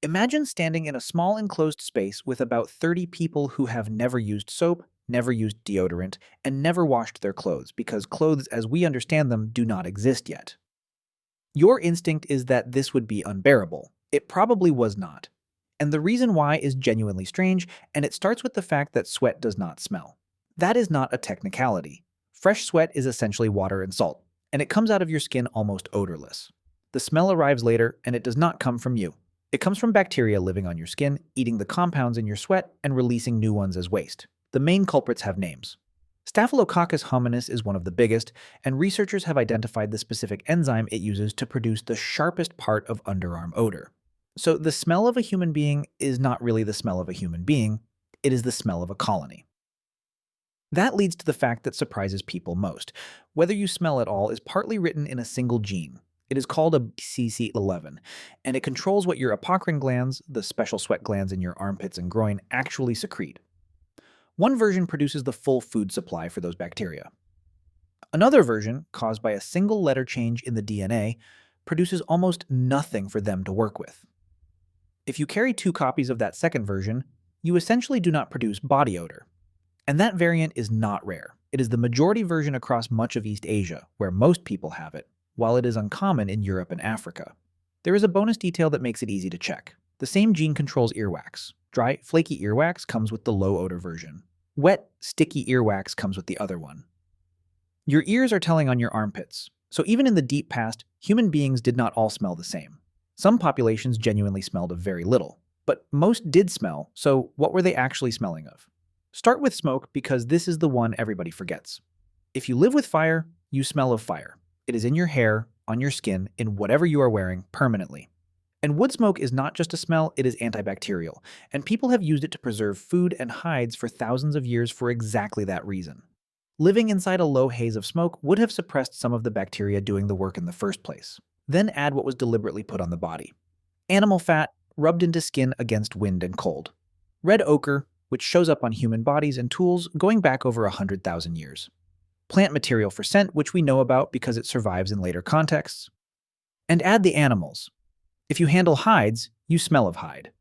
Imagine standing in a small enclosed space with about 30 people who have never used soap, never used deodorant, and never washed their clothes because clothes as we understand them do not exist yet. Your instinct is that this would be unbearable. It probably was not. And the reason why is genuinely strange, and it starts with the fact that sweat does not smell. That is not a technicality. Fresh sweat is essentially water and salt, and it comes out of your skin almost odorless. The smell arrives later, and it does not come from you. It comes from bacteria living on your skin, eating the compounds in your sweat, and releasing new ones as waste. The main culprits have names. Staphylococcus hominis is one of the biggest, and researchers have identified the specific enzyme it uses to produce the sharpest part of underarm odor. So the smell of a human being is not really the smell of a human being, it is the smell of a colony. That leads to the fact that surprises people most. Whether you smell at all is partly written in a single gene. It is called a CC11, and it controls what your apocrine glands, the special sweat glands in your armpits and groin, actually secrete. One version produces the full food supply for those bacteria. Another version, caused by a single letter change in the DNA, produces almost nothing for them to work with. If you carry two copies of that second version, you essentially do not produce body odor. And that variant is not rare. It is the majority version across much of East Asia, where most people have it, while it is uncommon in Europe and Africa. There is a bonus detail that makes it easy to check. The same gene controls earwax. Dry, flaky earwax comes with the low odor version. Wet, sticky earwax comes with the other one. Your ears are telling on your armpits. So even in the deep past, human beings did not all smell the same. Some populations genuinely smelled of very little, but most did smell, so what were they actually smelling of? Start with smoke because this is the one everybody forgets. If you live with fire, you smell of fire. It is in your hair, on your skin, in whatever you are wearing, permanently. And wood smoke is not just a smell, it is antibacterial, and people have used it to preserve food and hides for thousands of years for exactly that reason. Living inside a low haze of smoke would have suppressed some of the bacteria doing the work in the first place. Then add what was deliberately put on the body. Animal fat, rubbed into skin against wind and cold. Red ochre, which shows up on human bodies and tools going back over 100,000 years. Plant material for scent, which we know about because it survives in later contexts. And add the animals. If you handle hides, you smell of hide.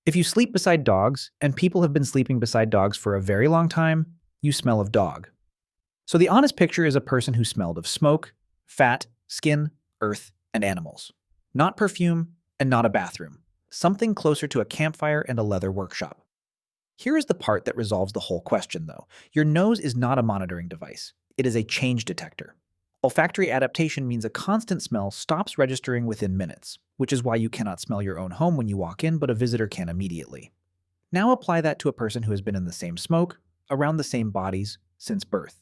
If you sleep beside dogs, and people have been sleeping beside dogs for a very long time, you smell of dog. So the honest picture is a person who smelled of smoke, fat, skin, earth, and animals. Not perfume, and not a bathroom. Something closer to a campfire and a leather workshop. Here is the part that resolves the whole question, though. Your nose is not a monitoring device. It is a change detector. Olfactory adaptation means a constant smell stops registering within minutes, which is why you cannot smell your own home when you walk in, but a visitor can immediately. Now apply that to a person who has been in the same smoke, around the same bodies, since birth.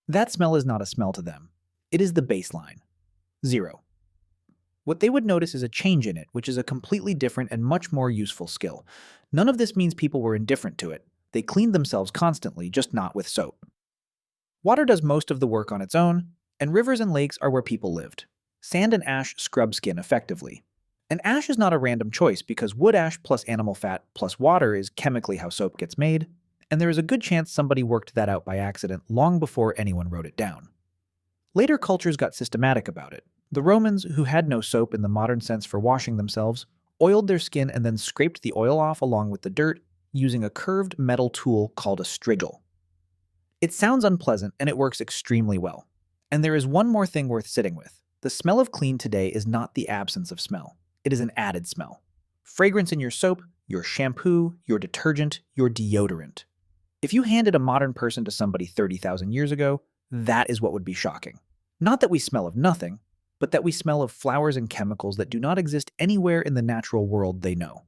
That smell is not a smell to them. It is the baseline. 0. What they would notice is a change in it, which is a completely different and much more useful skill. None of this means people were indifferent to it. They cleaned themselves constantly, just not with soap. Water does most of the work on its own, and rivers and lakes are where people lived. Sand and ash scrub skin effectively. And ash is not a random choice because wood ash plus animal fat plus water is chemically how soap gets made, and there is a good chance somebody worked that out by accident long before anyone wrote it down. Later cultures got systematic about it. The Romans, who had no soap in the modern sense for washing themselves, oiled their skin and then scraped the oil off along with the dirt using a curved metal tool called a strigil. It sounds unpleasant and it works extremely well. And there is one more thing worth sitting with. The smell of clean today is not the absence of smell. It is an added smell. Fragrance in your soap, your shampoo, your detergent, your deodorant. If you handed a modern person to somebody 30,000 years ago, that is what would be shocking. Not that we smell of nothing, but that we smell of flowers and chemicals that do not exist anywhere in the natural world they know.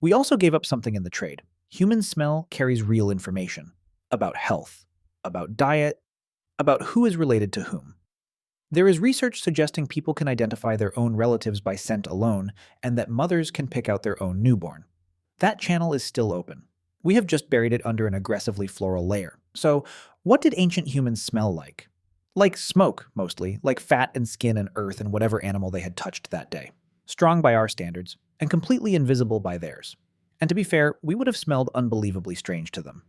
We also gave up something in the trade. Human smell carries real information about health, about diet, about who is related to whom. There is research suggesting people can identify their own relatives by scent alone, and that mothers can pick out their own newborn. That channel is still open. We have just buried it under an aggressively floral layer. So, what did ancient humans smell like? Like smoke, mostly, like fat and skin and earth and whatever animal they had touched that day. Strong by our standards, and completely invisible by theirs. And to be fair, we would have smelled unbelievably strange to them.